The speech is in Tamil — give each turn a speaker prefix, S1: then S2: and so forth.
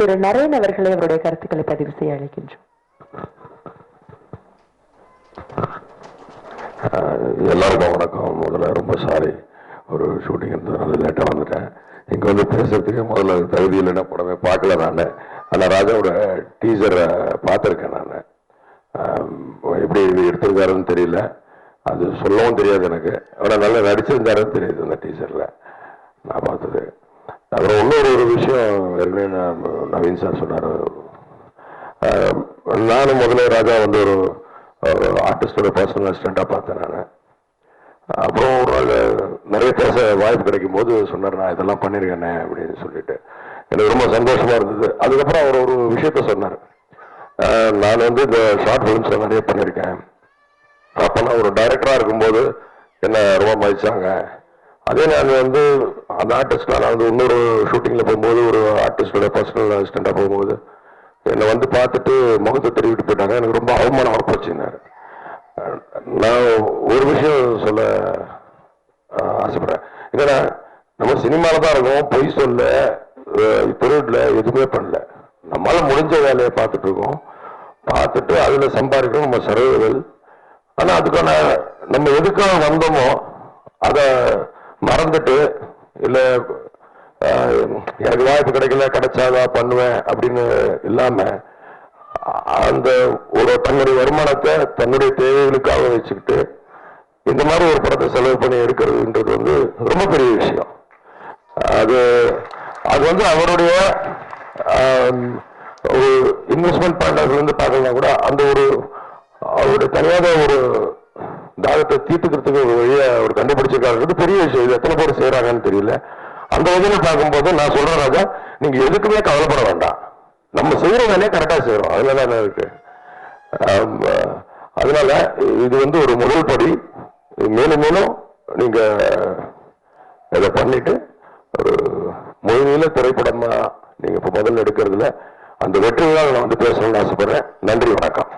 S1: திரு நரேன் அவர்களை அவருடைய கருத்துக்களை பதிவு செய்ய அழைக்கின்றோம்.
S2: எல்லாருக்கும் வணக்கம். முதல்ல ரொம்ப சாரி, ஒரு ஷூட்டிங் இருந்ததுனால லேட்டாக வந்துட்டேன். இங்கே வந்து பேசுறதுக்கு முதல்ல தகுதி இல்லைன்னா படமே பார்க்கல நான். ஆனால் ராஜாவோட டீசரை பார்த்துருக்கேன் நான். எப்படி இது எடுத்திருக்காருன்னு தெரியல, அது சொல்லவும் தெரியாது எனக்கு. ஆனால் நல்லா நடிச்சிருந்தாருன்னு தெரியுது அந்த டீசரில் நான் பார்த்தது. அப்புறம் இன்னொரு விஷயம் ஏற்கனவே நவீன் சார் சொன்னார். நானும் முதல்ல ராஜா வந்து ஒரு ஆர்டிஸ்டோட பர்சனல் அசிஸ்டண்டாக பார்த்தேன் நான். அப்புறம் ஒரு நாள் நிறைய பேச வாய்ப்பு கிடைக்கும் போது சொன்னார், நான் இதெல்லாம் பண்ணியிருக்கேனே அப்படின்னு சொல்லிட்டு எனக்கு ரொம்ப சந்தோஷமா இருந்தது. அதுக்கப்புறம் அவர் ஒரு விஷயத்த சொன்னார், நான் வந்து இந்த ஷார்ட் ஃபிலிம்ஸில் நிறைய பண்ணியிருக்கேன். அப்போ நான் ஒரு டைரக்டராக இருக்கும்போது என்னை ரொம்ப மதிச்சாங்க. அதே நான் வந்து அந்த ஆர்டிஸ்டாக நான் வந்து இன்னொரு ஷூட்டிங்கில் போகும்போது ஒரு ஆர்டிஸ்டோட பர்சனல் அசிஸ்டண்டாக போகும்போது என்னை வந்து பார்த்துட்டு முகத்தை தெரிவிட்டு போயிட்டாங்க. எனக்கு ரொம்ப அவமானமாக போச்சுன்னாரு. நான் ஒரு விஷயம் சொல்ல ஆசைப்படுறேன். என்னன்னா, நம்ம சினிமாவில் தான் இருக்கோம், பொய் சொல்ல தொழிலில் எதுவுமே பண்ணல. நம்மளால முடிஞ்ச வேலையை பார்த்துட்டு இருக்கோம், பார்த்துட்டு அதில் சம்பாதிக்கணும் நம்ம சர்வைவல். ஆனால் அதுக்கான நம்ம எதுக்காக வந்தோமோ அதை மறந்துட்டு இல்லை எனக்கு வாய்ப்பு கிடைக்கல கிடைச்சாதான் பண்ணுவேன் அப்படின்னு இல்லாம அந்த ஒரு தன்னுடைய வருமானத்தை தன்னுடைய தேவைகளுக்காக வச்சுக்கிட்டு இந்த மாதிரி ஒரு படத்தை செலவு பண்ணி எடுக்கிறதுன்றது வந்து ரொம்ப பெரிய விஷயம். அது அது வந்து அவருடைய ஒரு இன்வெஸ்ட்மெண்ட் பாயிண்ட் பார்க்கலாம் கூட அந்த ஒரு அவருடைய தனியாக ஒரு தாகத்தை தீர்த்துக்கிறதுக்கு ஒரு வழியை அவர் கண்டுபிடிச்சிருக்காருன்றது பெரிய விஷயம். இது எத்தனை பேர் செய்யறாங்கன்னு தெரியல. அந்த வகையில் பார்க்கும்போது நான் சொல்றேன் ராஜா, நீங்க எதுக்குமே கவலைப்பட வேண்டாம், நம்ம செய்யற வேலையை கரெக்டா செய்யறோம், அதுலதான் இருக்கு. அதனால இது வந்து ஒரு முதல் படி. மேலும் மேலும் நீங்க இதை பண்ணிட்டு ஒரு மொழியில திரைப்படமா நீங்க இப்ப முதல்ல எடுக்கிறதுல அந்த வெற்றியை நான் வந்து பேசணும்னு ஆசைப்படுறேன். நன்றி, வணக்கம்.